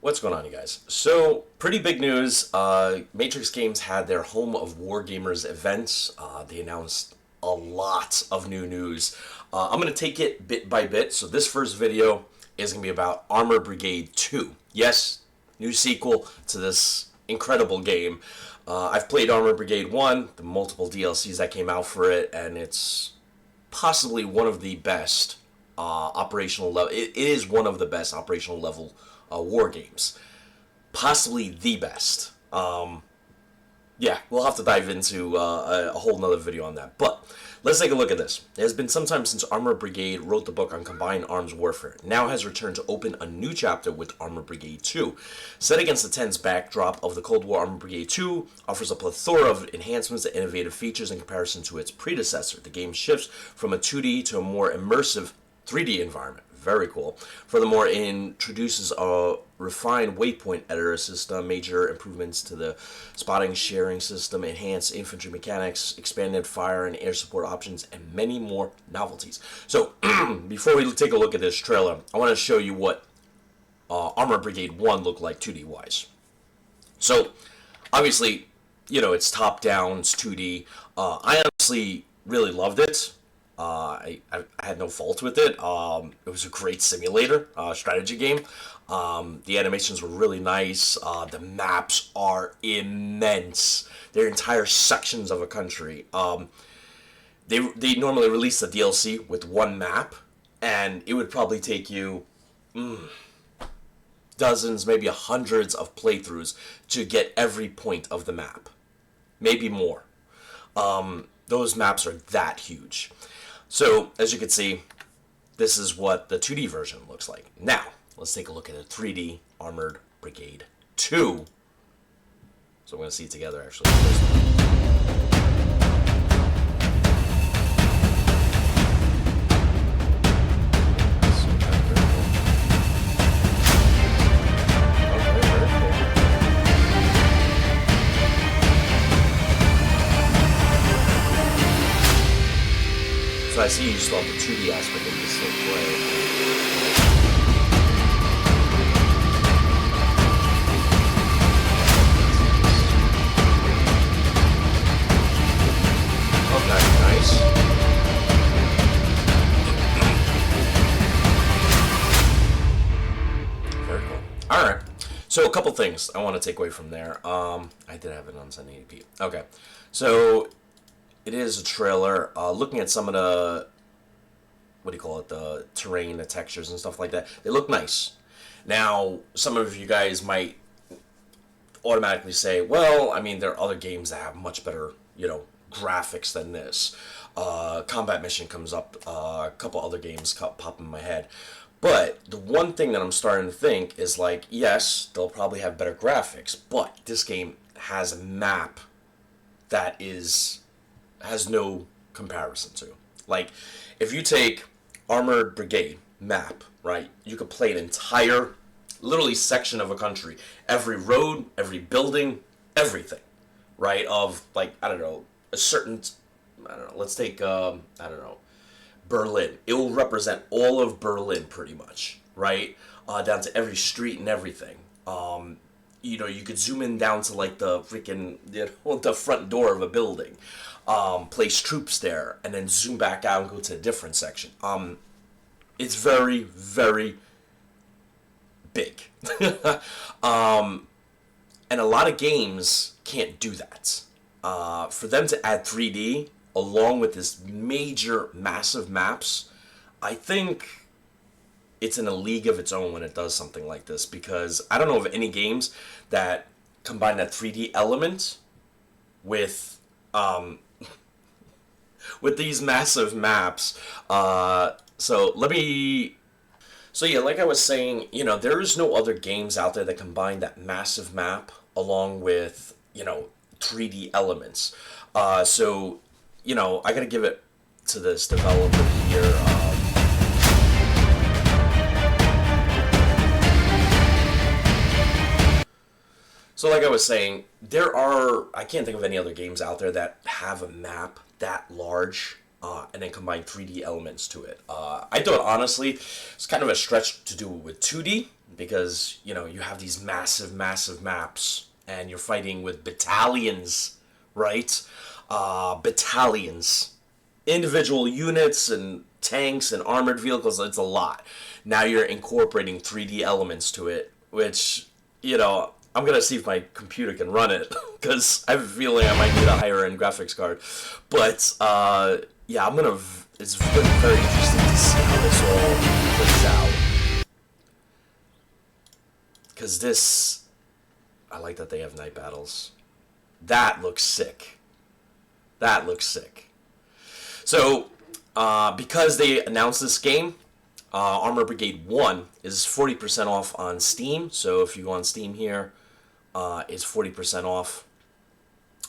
What's going on, you guys? So, pretty big news. Matrix Games had their Home of Wargamers events. They announced a lot of new news. I'm going to take it bit by bit. So this first video is going to be about Armor Brigade 2. Yes, new sequel to this incredible game. I've played Armor Brigade 1, the multiple DLCs that came out for it, and it's possibly one of the best operational level. It is one of the best operational level war games, possibly the best. Yeah, we'll have to dive into a whole nother video on that. But let's take a look at this. It has been some time since Armor Brigade wrote the book on combined arms warfare. Now has returned to open a new chapter with Armor Brigade 2. Set against the tense backdrop of the Cold War, Armor Brigade 2 offers a plethora of enhancements and innovative features in comparison to its predecessor. The game shifts from a 2D to a more immersive 3D environment. Very cool. Furthermore, it introduces a refined waypoint editor system, major improvements to the spotting sharing system, enhanced infantry mechanics, expanded fire and air support options, and many more novelties. So, before we take a look at this trailer, I want to show you what Armor Brigade 1 looked like 2D wise. So, obviously, you know, it's top down, it's 2D. I honestly really loved it. I had no fault with it. It was a great simulator, strategy game. The animations were really nice. The maps are immense. They're entire sections of a country. They normally release the DLC with one map, and it would probably take you dozens, maybe hundreds of playthroughs to get every point of the map. Maybe more. Those maps are that huge. So, as you can see, this is what the 2D version looks like. Now, let's take a look at a 3D Armored Brigade 2. So, we're going to see it together, actually. So I see you still have the 2D aspect of this still play. Okay, nice. Very cool. Alright. So a couple things I want to take away from there. I did have it on 1080p. Okay. So it is a trailer. Looking at some of the, what do you call it, the terrain, the textures and stuff like that, they look nice. Now, some of you guys might automatically say, well, I mean, there are other games that have much better, you know, graphics than this. Combat Mission comes up, a couple other games pop in my head. But the one thing that I'm starting to think is like, yes, they'll probably have better graphics, but this game has a map that has no comparison to. Like, if you take Armored Brigade map, right, you could play an entire, literally, section of a country. Every road, every building, everything, right, of, like, I don't know, a certain, I don't know, let's take, I don't know, Berlin. It will represent all of Berlin, pretty much, right, down to every street and everything. You know, you could zoom in down to, like, the freaking, you know, the front door of a building. Place troops there, and then zoom back out and go to a different section. It's very, very big. And a lot of games can't do that. For them to add 3D, along with this major, massive maps, I think it's in a league of its own when it does something like this, because I don't know of any games that combine that 3D element with with these massive maps. So yeah, like I was saying, you know, there is no other games out there that combine that massive map along with, you know, 3D elements. So, you know, I gotta give it to this developer here. So like I was saying, I can't think of any other games out there that have a map that large and then combine 3D elements to it. I thought, honestly, it's kind of a stretch to do it with 2D. because, you know, you have these massive, massive maps, and you're fighting with battalions, right? Battalions. Individual units and tanks and armored vehicles, it's a lot. Now you're incorporating 3D elements to it, which, you know, I'm going to see if my computer can run it, because I have a feeling I might need a higher end graphics card. But, yeah, it's very, very interesting to see how this all plays out. Because this, I like that they have night battles. That looks sick. That looks sick. So, because they announced this game, Armor Brigade 1 is 40% off on Steam. So if you go on Steam here, it's 40% off.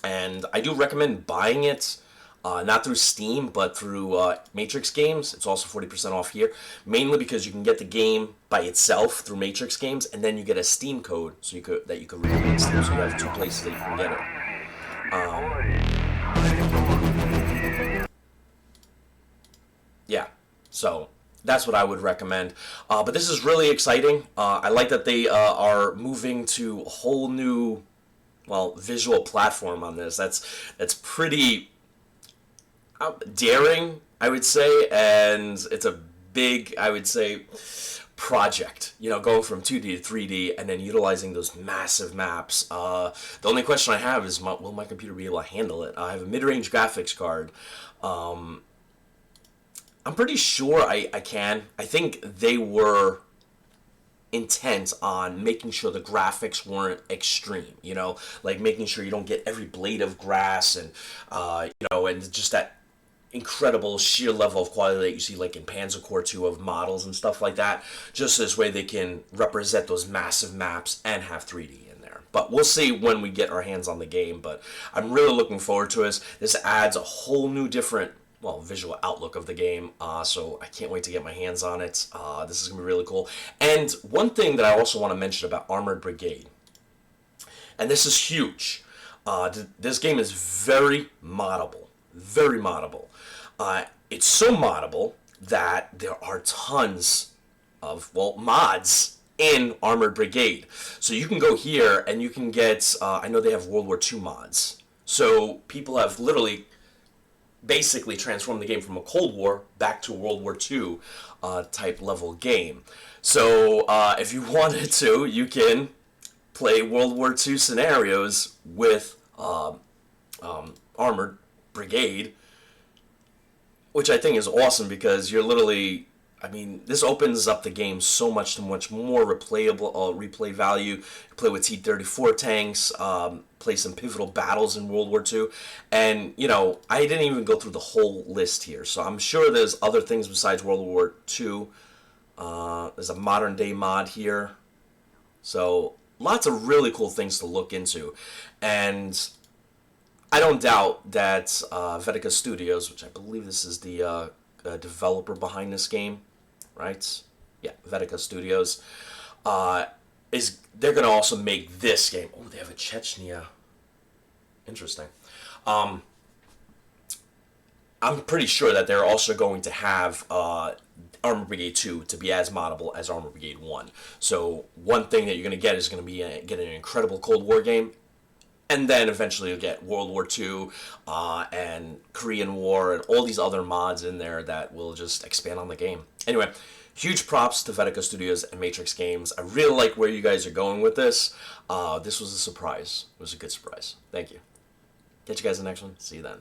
And I do recommend buying it, not through Steam, but through Matrix Games. It's also 40% off here, mainly because you can get the game by itself through Matrix Games, and then you get a Steam code so you could redeem on Steam. So you have two places that you can get it. Yeah, so that's what I would recommend. But this is really exciting. I like that they are moving to a whole new, well, visual platform on this. That's pretty daring, I would say, and it's a big, I would say, project. You know, going from 2D to 3D and then utilizing those massive maps. The only question I have is, will my computer be able to handle it? I have a mid-range graphics card. I'm pretty sure I can. I think they were intent on making sure the graphics weren't extreme, you know, like making sure you don't get every blade of grass and, you know, and just that incredible sheer level of quality that you see like in Panzer Corps 2 of models and stuff like that. Just this way they can represent those massive maps and have 3D in there. But we'll see when we get our hands on the game, but I'm really looking forward to this. This adds a whole new different, well, visual outlook of the game, so I can't wait to get my hands on it. This is going to be really cool. And one thing that I also want to mention about Armored Brigade, and this is huge, this game is very moddable. Very moddable. It's so moddable that there are tons of, well, mods in Armored Brigade. So you can go here and you can get, I know they have World War II mods. So people have literally basically transformed the game from a Cold War back to a World War II type level game. So if you wanted to, you can play World War II scenarios with Armored Brigade, which I think is awesome because you're literally, I mean, this opens up the game so much more replayable, replay value. You play with T-34 tanks, play some pivotal battles in World War II, and, you know, I didn't even go through the whole list here, so I'm sure there's other things besides World War II. There's a modern day mod here, so lots of really cool things to look into, and I don't doubt that Vetica Studios, which I believe this is the developer behind this game, right? Yeah, Vetica Studios, they're going to also make this game. Oh, they have a Chechnya. Interesting. I'm pretty sure that they're also going to have Armor Brigade 2 to be as moddable as Armor Brigade 1. So one thing that you're going to get is going to be get an incredible Cold War game. And then eventually you'll get World War II and Korean War and all these other mods in there that will just expand on the game. Anyway, huge props to Vetica Studios and Matrix Games. I really like where you guys are going with this. This was a surprise. It was a good surprise. Thank you. Catch you guys in the next one. See you then.